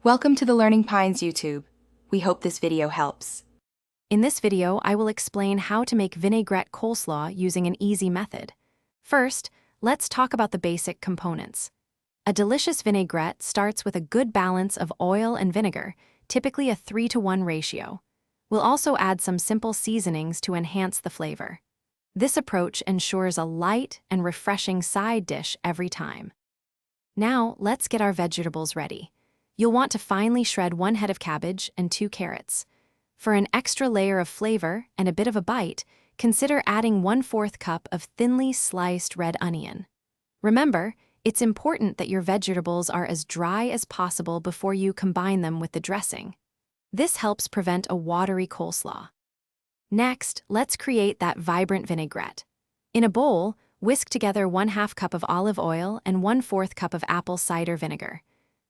Welcome to the Learning Pines YouTube. We hope this video helps. In this video, I will explain how to make vinaigrette coleslaw using an easy method. First, let's talk about the basic components. A delicious vinaigrette starts with a good balance of oil and vinegar, typically a 3-to-1 ratio. We'll also add some simple seasonings to enhance the flavor. This approach ensures a light and refreshing side dish every time. Now, let's get our vegetables ready. You'll want to finely shred 1 head of cabbage and 2 carrots. For an extra layer of flavor and a bit of a bite, consider adding 1/4 cup of thinly sliced red onion. Remember, it's important that your vegetables are as dry as possible before you combine them with the dressing. This helps prevent a watery coleslaw. Next, let's create that vibrant vinaigrette. In a bowl, whisk together 1/2 cup of olive oil and 1/4 cup of apple cider vinegar.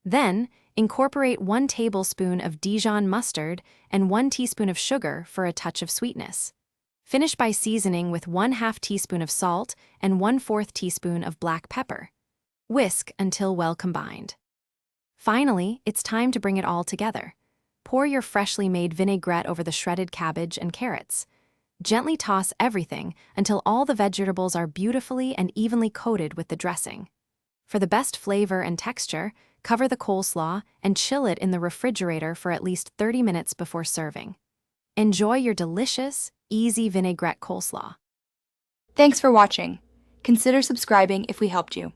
Then, incorporate 1 tablespoon of Dijon mustard and 1 teaspoon of sugar for a touch of sweetness. Finish by seasoning with 1/2 teaspoon of salt and 1/4 teaspoon of black pepper. Whisk until well combined. Finally, it's time to bring it all together. Pour your freshly made vinaigrette over the shredded cabbage and carrots. Gently toss everything until all the vegetables are beautifully and evenly coated with the dressing. For the best flavor and texture, cover the coleslaw and chill it in the refrigerator for at least 30 minutes before serving. Enjoy your delicious, easy vinaigrette coleslaw. Thanks for watching. Consider subscribing if we helped you.